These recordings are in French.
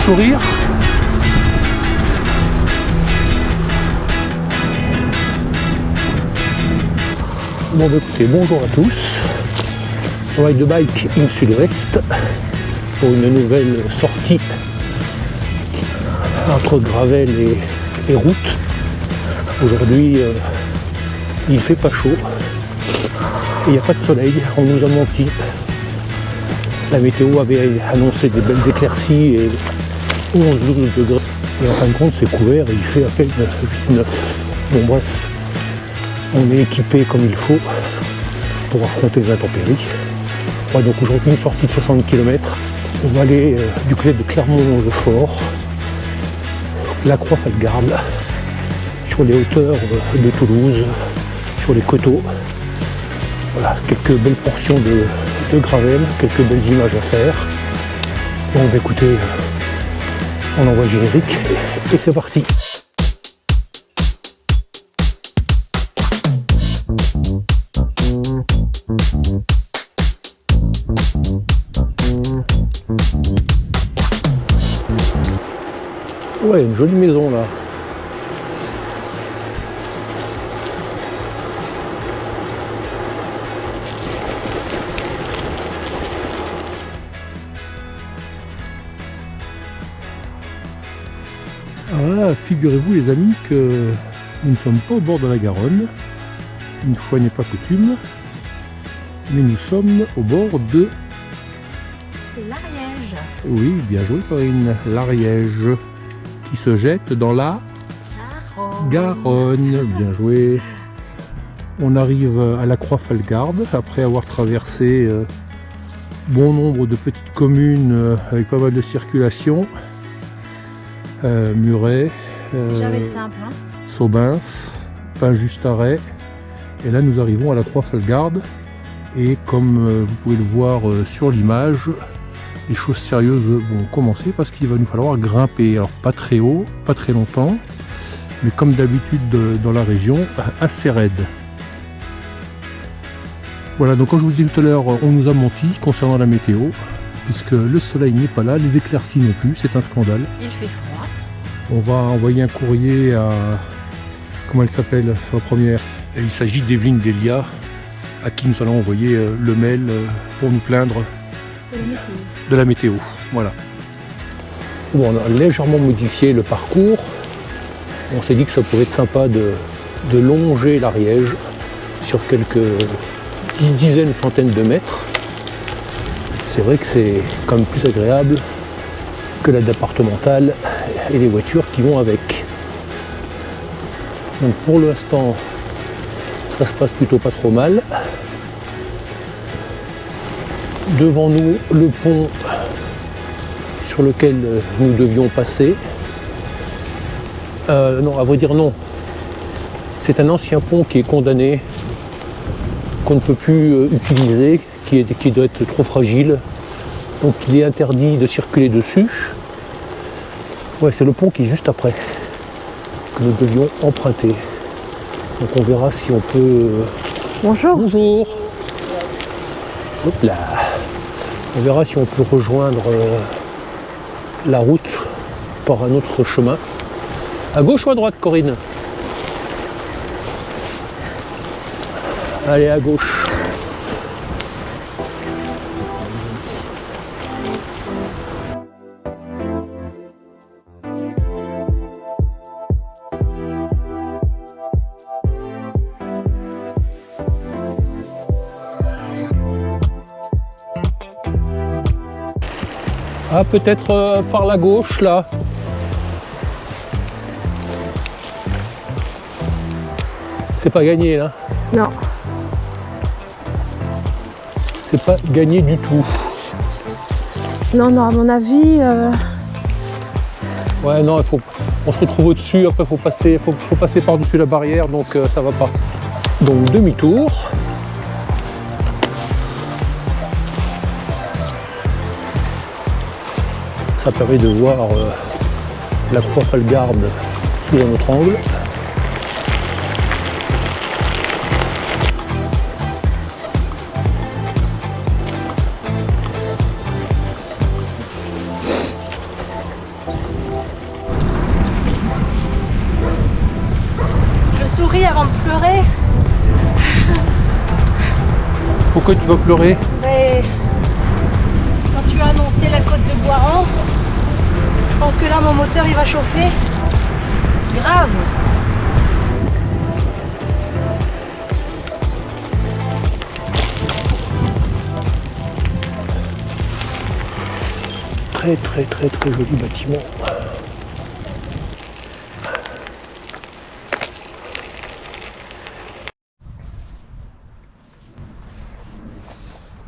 sourire. Bon bah écoutez, bonjour à tous. Ride the Bike in Sud-Ouest pour une nouvelle sortie entre gravel et route. Aujourd'hui, il fait pas chaud. Il n'y a pas de soleil, on nous a menti. La météo avait annoncé des belles éclaircies et 11-12 degrés. Et en fin de compte, c'est couvert et il fait à peine 8-9. Bon bref, on est équipé comme il faut pour affronter les intempéries. Ouais, donc aujourd'hui, une sortie de 60 km. On va aller du côté de Clermont-le-Fort, la Croix-Falgarde, sur les hauteurs de Toulouse, sur les coteaux. Voilà, quelques belles portions de gravel, quelques belles images à faire. Bon, bah écoutez, on envoie le générique et c'est parti. Ouais, une jolie maison là. Alors là, figurez-vous les amis que nous ne sommes pas au bord de la Garonne, une fois n'est pas coutume, mais nous sommes au bord de... C'est l'Ariège. Oui, bien joué Corinne, l'Ariège, qui se jette dans la Garonne, bien joué. On arrive à la Croix-Falgarde, après avoir traversé bon nombre de petites communes avec pas mal de circulation. Muret, C'est jamais simple, hein. Saubins, Pain-Just-Arrêt. Et là nous arrivons à la Croix-Falgarde. Et comme vous pouvez le voir sur l'image, les choses sérieuses vont commencer parce qu'il va nous falloir grimper. Alors pas très haut, pas très longtemps, mais comme d'habitude dans la région, assez raide. Voilà, donc comme je vous disais tout à l'heure, on nous a menti concernant la météo, puisque le soleil n'est pas là, les éclaircies non plus, c'est un scandale. Il fait froid. On va envoyer un courrier à... Comment elle s'appelle sur la première? Il s'agit d'Evelyne Delia, à qui nous allons envoyer le mail pour nous plaindre de la météo. Voilà. Bon, on a légèrement modifié le parcours. On s'est dit que ça pourrait être sympa de longer l'Ariège sur quelques dizaines, centaines de mètres. C'est vrai que c'est quand même plus agréable que la départementale et les voitures qui vont avec. Donc pour l'instant, ça se passe plutôt pas trop mal. Devant nous, le pont sur lequel nous devions passer. Non, à vrai dire non. C'est un ancien pont qui est condamné, qu'on ne peut plus utiliser, qui doit être trop fragile. Donc il est interdit de circuler dessus. Ouais, c'est le pont qui est juste après, que nous devions emprunter. Donc on verra si on peut... Bonjour. Bonjour. Hop là. On verra si on peut rejoindre la route par un autre chemin. À gauche ou à droite, Corinne? Allez, à gauche. Ah, peut-être par la gauche, là. C'est pas gagné, là. Non. C'est pas gagné du tout. Non, non, à mon avis... Ouais, non, on se retrouve au-dessus, après faut passer par-dessus la barrière, donc ça va pas. Donc demi-tour. Ça permet de voir la Croix-Falgarde sous un autre angle. Pourquoi tu vas pleurer? Mais quand tu as annoncé la côte de Boiran, je pense que là mon moteur il va chauffer. Grave. Très très très très joli bâtiment.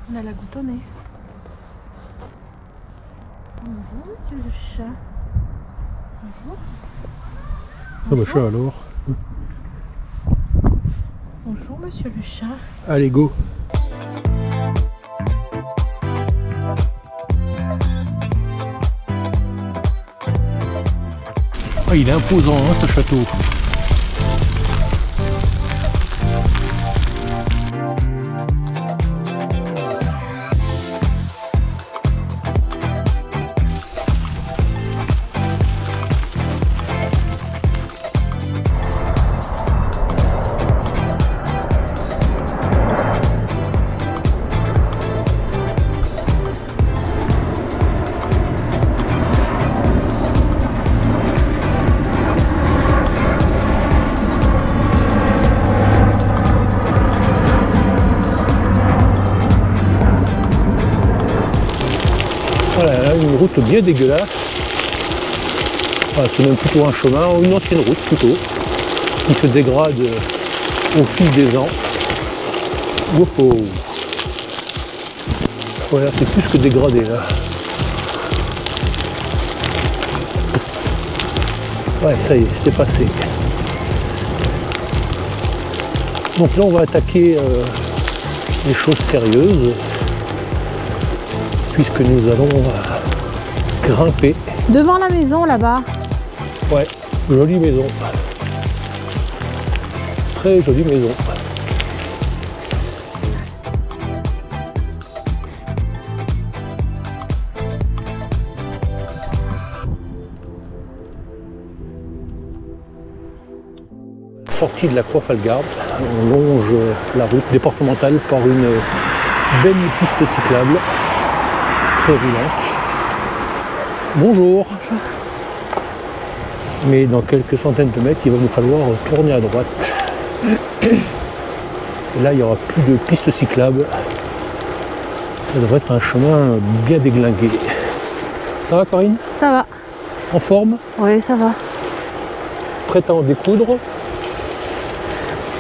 On a la goutte au nez. Bonjour monsieur le chat. Bonjour. Ah bah chat alors. Bonjour monsieur le chat. Allez go. Ah, il est imposant hein, ce château. Voilà, là, une route bien dégueulasse. Enfin, c'est même plutôt un chemin, une ancienne route plutôt, qui se dégrade au fil des ans. Wow. Voilà, c'est plus que dégradé là. Ouais, ça y est, c'est passé. Donc là, on va attaquer les choses sérieuses, puisque nous allons grimper. Devant la maison là-bas. Ouais, jolie maison. Très jolie maison. Sortie de la Croix-Falgarde, on longe la route départementale par une belle piste cyclable, très roulante. Bonjour. Mais dans quelques centaines de mètres, il va nous falloir tourner à droite. Et là, il n'y aura plus de piste cyclable. Ça devrait être un chemin bien déglingué. Ça va, Corinne? Ça va. En forme? Oui, ça va. Prête à en découdre?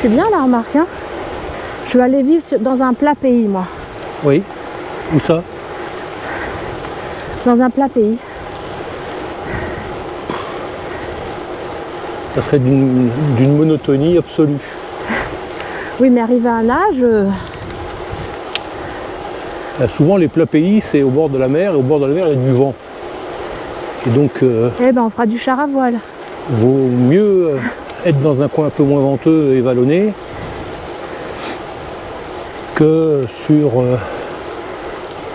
C'est bien la remarque, hein. Je vais aller vivre dans un plat pays, moi. Oui. Où ça? Dans un plat pays. Ça serait d'une monotonie absolue. Oui, mais arrivé à un âge... Souvent, les plats pays, c'est au bord de la mer, et au bord de la mer, il y a du vent. Et donc, Eh ben, on fera du char à voile. vaut mieux être dans un coin un peu moins venteux et vallonné que sur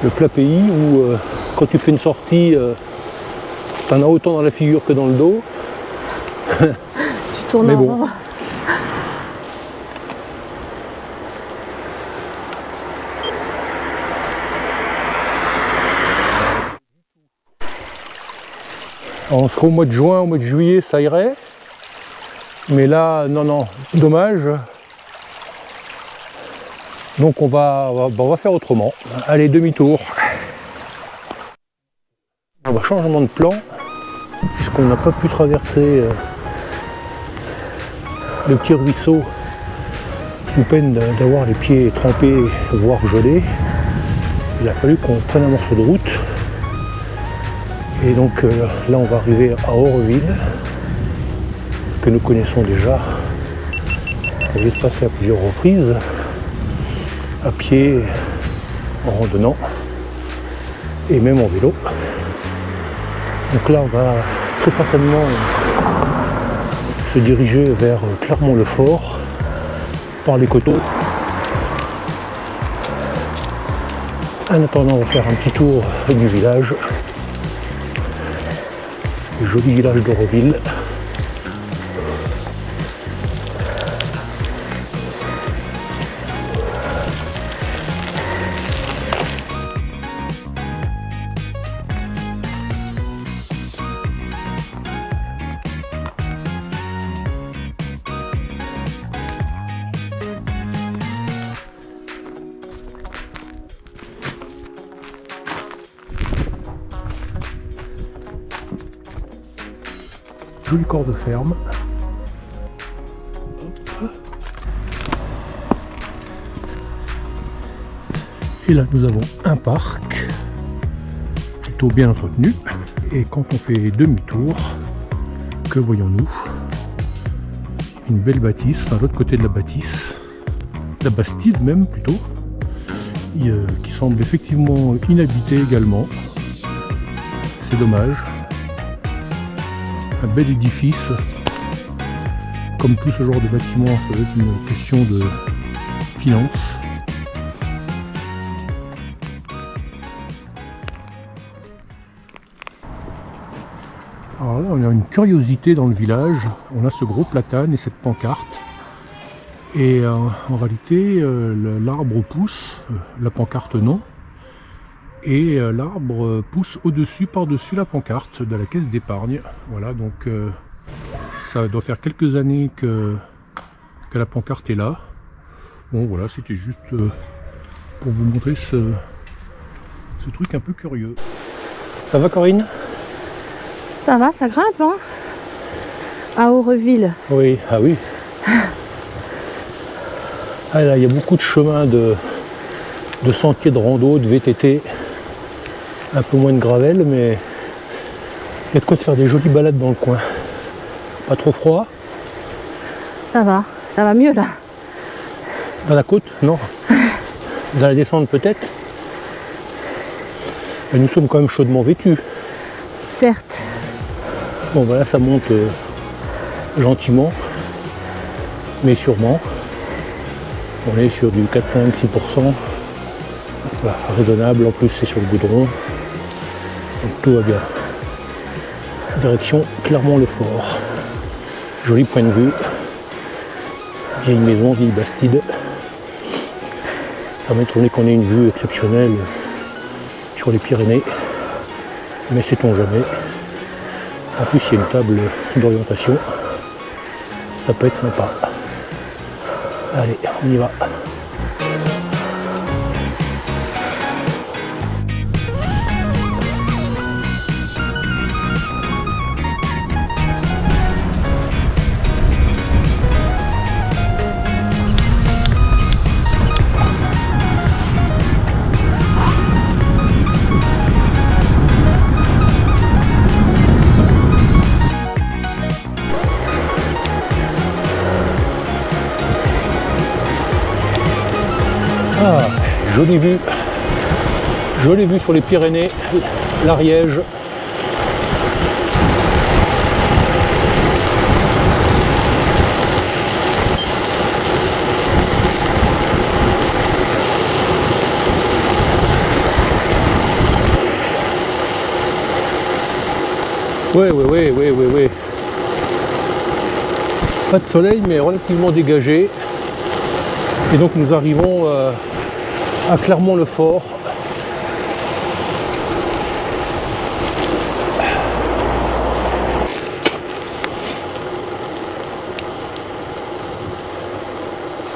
le plat pays où, quand tu fais une sortie, t'en as autant dans la figure que dans le dos. Tu tournes Mais en bon. rond. On serait au mois de juin, au mois de juillet, ça irait. Mais là, non, dommage. Donc on va faire autrement. Allez, demi-tour. On va changement de plan, puisqu'on n'a pas pu traverser le petit ruisseau sous peine d'avoir les pieds trempés, voire gelés. Il a fallu qu'on prenne un morceau de route. Et donc là, on va arriver à Oreville, que nous connaissons déjà. On vient de passer à plusieurs reprises, à pied, en randonnant, et même en vélo. Donc là, on va très certainement se diriger vers Clermont-le-Fort, par les coteaux. En attendant, on va faire un petit tour du village. Le joli village d'Oreville. Joli corps de ferme. Hop. Et là nous avons un parc plutôt bien entretenu. Et quand on fait demi-tour, que voyons-nous? Une belle bâtisse, à l'autre côté de la bâtisse, la Bastide même plutôt, qui semble effectivement inhabitée également. C'est dommage. Un bel édifice. Comme tout ce genre de bâtiment, ça doit être une question de finance. Alors là, on a une curiosité dans le village. On a ce gros platane et cette pancarte. Et en réalité, l'arbre pousse, la pancarte non. Et l'arbre pousse au-dessus, par-dessus la pancarte de la caisse d'épargne. Voilà, donc ça doit faire quelques années que la pancarte est là. Bon, voilà, c'était juste pour vous montrer ce truc un peu curieux. Ça va, Corinne? Ça va, ça grimpe, hein? À Aureville. Oui, ah oui. Ah là, il y a beaucoup de chemins de sentiers de rando, de VTT. Un peu moins de gravel, mais il y a de quoi de faire des jolies balades dans le coin. Pas trop froid? Ça va mieux là. Dans la côte? Non. Dans la descente peut-être? Mais nous sommes quand même chaudement vêtus. Certes. Bon voilà, ça monte gentiment, mais sûrement. On est sur du 4, 5, 6%. Voilà, raisonnable, en plus c'est sur le goudron. Donc tout va bien. Direction Clermont-le-Fort. Joli point de vue. Vieille maison, vieille Bastide. Ça m'a étonné qu'on ait une vue exceptionnelle sur les Pyrénées. Mais sait-on jamais. En plus il y a une table d'orientation. Ça peut être sympa. Allez, on y va. Ah, jolie vue sur les Pyrénées, l'Ariège. Oui. Pas de soleil, mais relativement dégagé. Et donc nous arrivons à Clermont-le-Fort.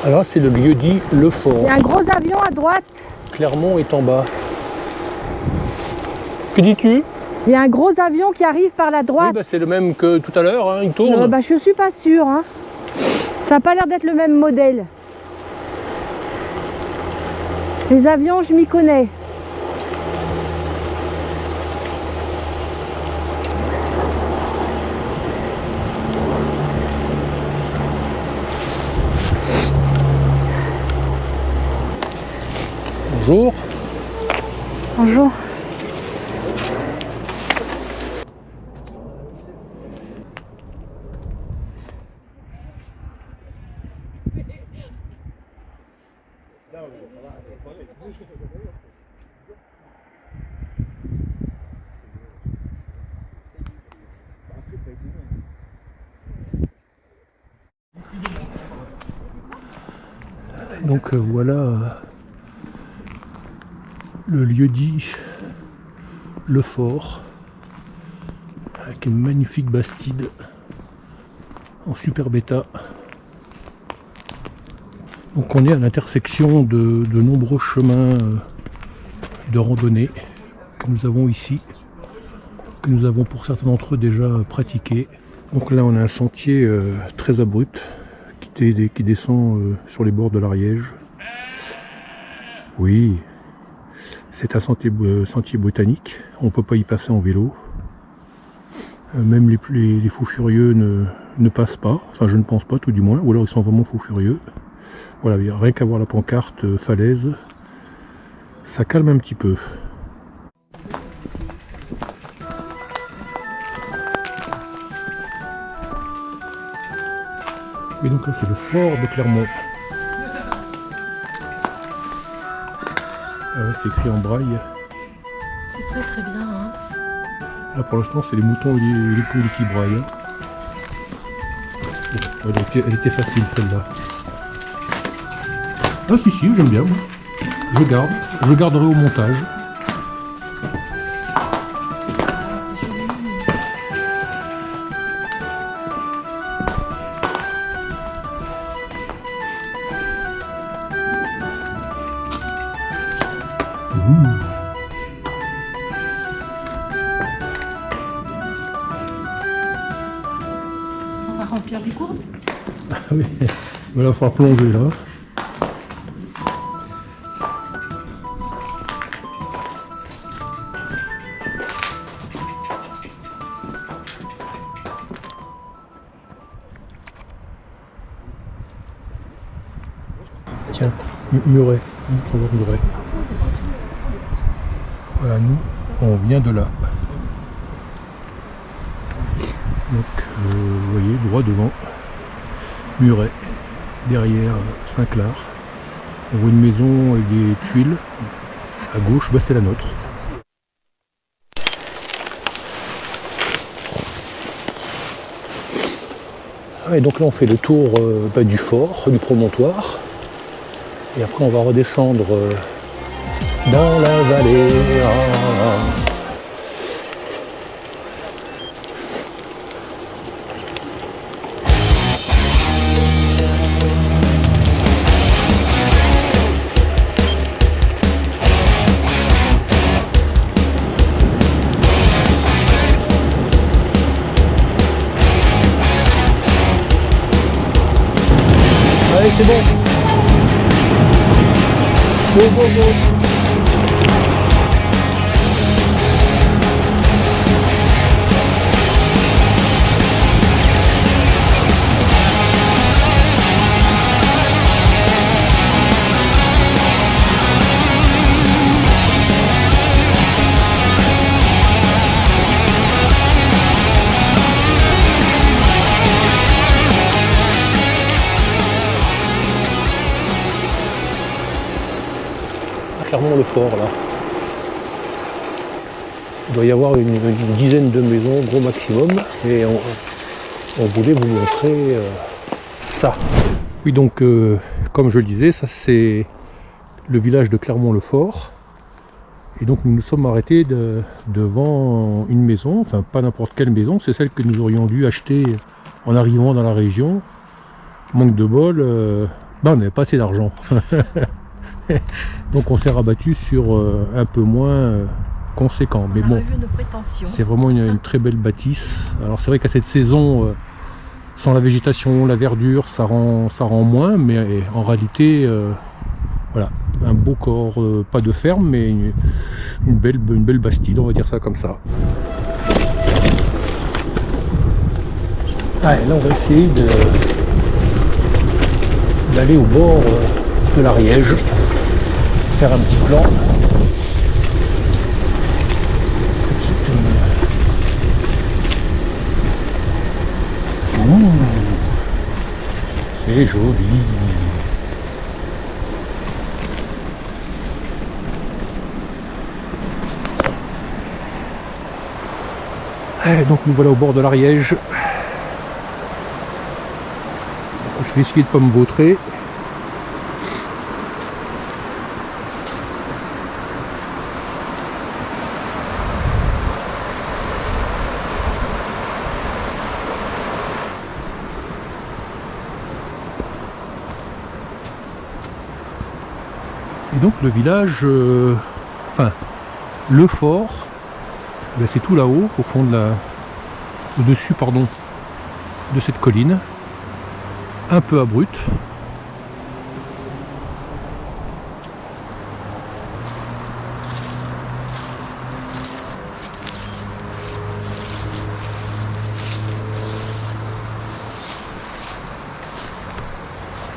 Alors c'est le lieu-dit Le Fort. Il y a un gros avion à droite. Clermont est en bas. Que dis-tu? Il y a un gros avion qui arrive par la droite. Oui, bah, c'est le même que tout à l'heure, hein, il tourne. Je suis pas sûre. Hein. Ça n'a pas l'air d'être le même modèle. Les avions, je m'y connais. Bonjour. Bonjour. Donc voilà le lieu-dit Le Fort, avec une magnifique Bastide en superbe état. Donc on est à l'intersection de nombreux chemins de randonnée que nous avons ici, que nous avons pour certains d'entre eux déjà pratiqués. Donc là on a un sentier très abrupt qui descend sur les bords de l'Ariège. Oui, c'est un sentier botanique, on ne peut pas y passer en vélo. Même les fous furieux ne passent pas, enfin je ne pense pas tout du moins, ou alors ils sont vraiment fous furieux. Voilà, rien qu'à voir la pancarte falaise, ça calme un petit peu. Et donc là c'est le fort de Clermont. Ah ouais, c'est écrit en braille. C'est très très bien. Hein. Là pour l'instant c'est les moutons et les poules qui braillent. Bon, elle était facile celle-là. Ah si j'aime bien. Je garderai au montage. On va remplir les gourdes. Ah oui, il va falloir plonger là. Tiens, Muret, Muret. Voilà, nous, on vient de là. Donc, vous voyez, droit devant, Muret, derrière Saint-Clar. On voit une maison avec des tuiles. À gauche, bah, c'est la nôtre. Et donc là, on fait le tour du fort, du promontoire. Et après, on va redescendre dans la vallée. Allez, c'est bon. Go, go, go. Clairement le fort là. Il doit y avoir une dizaine de maisons, gros maximum, et on voulait vous montrer ça. Oui, donc comme je le disais, ça c'est le village de Clermont-le-Fort. Et donc nous nous sommes arrêtés devant une maison, enfin pas n'importe quelle maison, c'est celle que nous aurions dû acheter en arrivant dans la région. Manque de bol, on n'avait pas assez d'argent. Donc on s'est rabattu sur un peu moins conséquent, mais bon, c'est vraiment une très belle bâtisse. Alors c'est vrai qu'à cette saison, sans la végétation, la verdure, ça rend moins, mais en réalité, voilà, un beau corps, pas de ferme, mais une belle bastide, on va dire ça comme ça. Allez, là on va essayer d'aller au bord de l'Ariège, faire un petit plan. C'est joli. Et donc nous voilà au bord de l'Ariège. Je vais essayer de ne pas me vautrer. Et donc le village, enfin le fort, ben c'est tout là-haut, au fond de la, au-dessus pardon, de cette colline, un peu abrupte.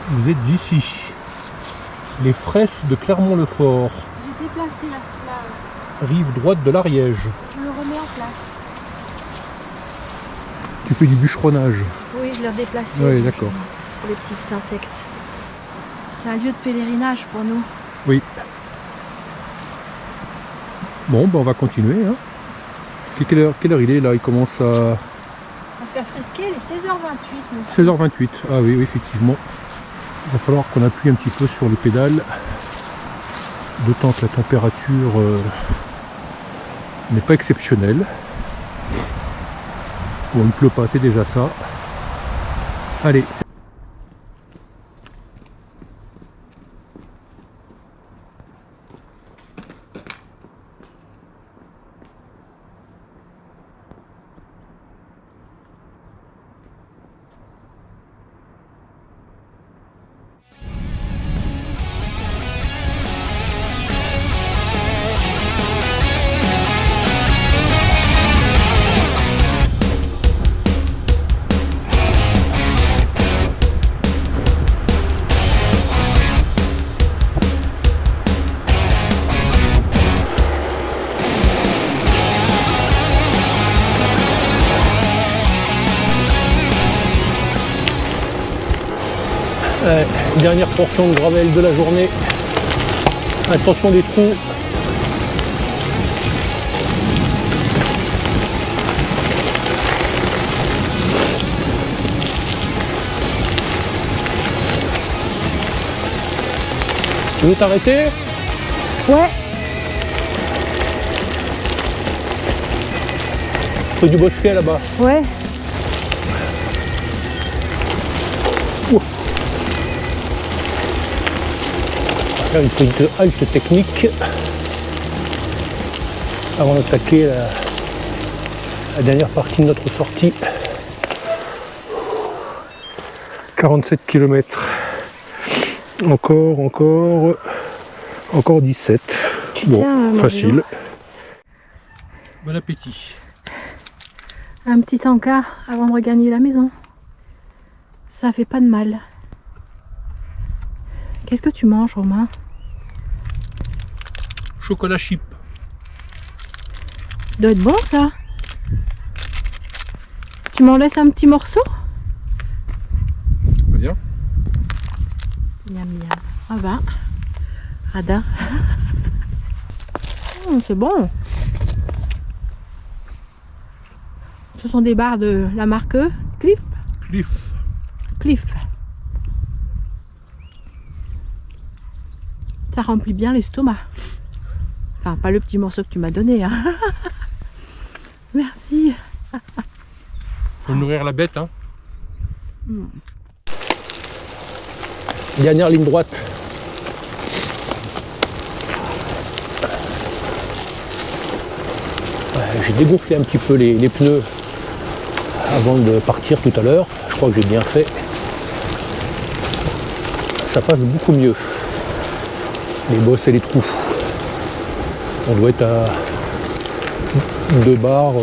Vous êtes ici, les Fresses de Clermont-le-Fort, J'ai déplacé la rive droite de l'Ariège. Je le remets en place. Tu fais du bûcheronnage. Oui, je l'ai déplacé. Oui, d'accord. C'est pour les petits insectes. C'est un lieu de pèlerinage pour nous. Oui. Bon, ben on va continuer. Hein. Quelle heure il est là? Il commence à... Ça fait fresquer les 16h28. 16h28. Ah oui, oui, effectivement. Il va falloir qu'on appuie un petit peu sur les pédales. D'autant que la température n'est pas exceptionnelle. Bon, il ne pleut pas, c'est déjà ça. Allez. Dernière portion de gravel de la journée. Attention des trous. Tu veux t'arrêter? Ouais. Près du bosquet là-bas. Ouais. Ouh. Faire une petite halte technique avant d'attaquer la dernière partie de notre sortie. 47 km. Encore 17. Bon, Tiens, facile. Bon appétit. Un petit encas avant de regagner la maison. Ça fait pas de mal. Qu'est-ce que tu manges, Romain? Chocolat chip. Ça doit être bon, ça. Tu m'en laisses un petit morceau? Bien. Miam miam. Ah bah, radin. C'est bon. Ce sont des barres de la marque Cliff. Cliff. Ça remplit bien l'estomac. Enfin, pas le petit morceau que tu m'as donné. Hein. Merci. Faut nourrir la bête, hein. Dernière ligne droite. J'ai dégonflé un petit peu les pneus avant de partir tout à l'heure. Je crois que j'ai bien fait. Ça passe beaucoup mieux. Les bosses et les trous. On doit être à 2 bars,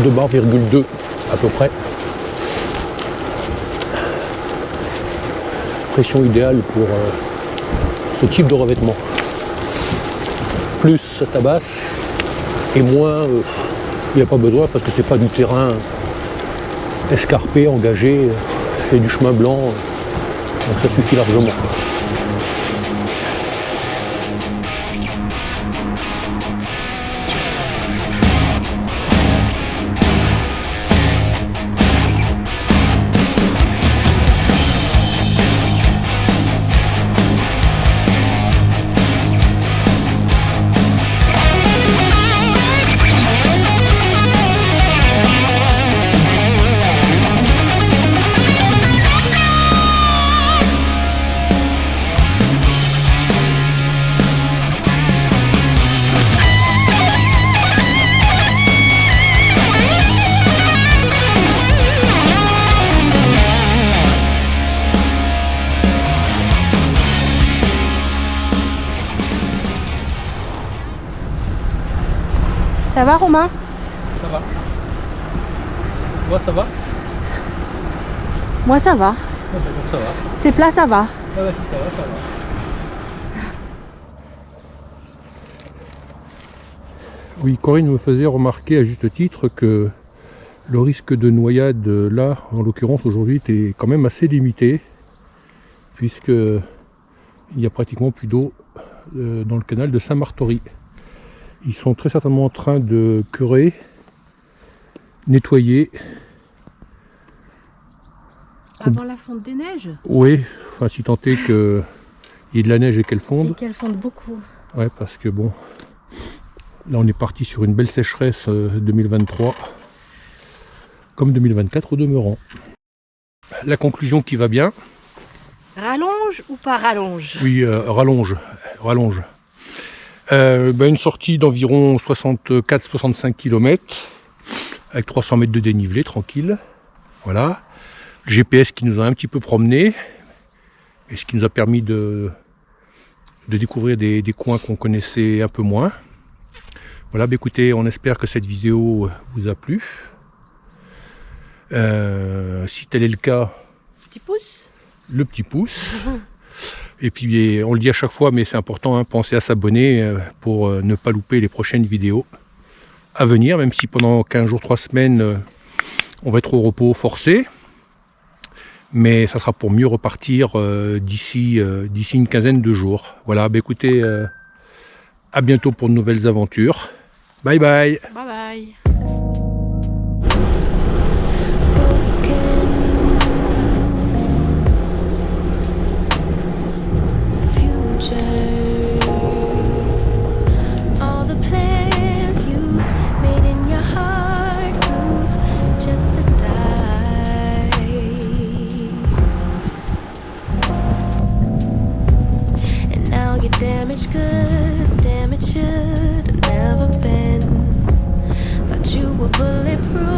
2,2 à peu près. Pression idéale pour ce type de revêtement. Plus ça tabasse et moins il n'y a pas besoin parce que c'est pas du terrain escarpé, engagé, c'est du chemin blanc, donc ça suffit largement. Ça va Romain? Ça va. Moi ça va? Moi ça va. Ah, bah, donc ça va. C'est plat, ça va. Ah ouais, si ça va, ça va. Oui, Corinne me faisait remarquer à juste titre que le risque de noyade là, en l'occurrence aujourd'hui, était quand même assez limité, puisque il n'y a pratiquement plus d'eau dans le canal de Saint-Martory. Ils sont très certainement en train de curer, nettoyer. Avant la fonte des neiges? Oui, enfin si tant est qu'il y ait de la neige et qu'elle fonde. Et qu'elle fonde beaucoup. Ouais, parce que bon, là on est parti sur une belle sécheresse 2023, comme 2024 au demeurant. La conclusion qui va bien. Rallonge ou pas rallonge? Oui, rallonge. Une sortie d'environ 64-65 km, avec 300 mètres de dénivelé, tranquille. Voilà. Le GPS qui nous a un petit peu promené, et ce qui nous a permis de découvrir des coins qu'on connaissait un peu moins. Voilà, bah écoutez, on espère que cette vidéo vous a plu. Si tel est le cas, Petit pouce. le petit pouce. Et puis on le dit à chaque fois, mais c'est important, hein, pensez à s'abonner pour ne pas louper les prochaines vidéos à venir, même si pendant 15 jours, 3 semaines, on va être au repos forcé. Mais ça sera pour mieux repartir d'ici une quinzaine de jours. Voilà, bah écoutez, à bientôt pour de nouvelles aventures. Bye bye. Bye bye. Damaged goods, damaged should have never been. Thought you were bulletproof.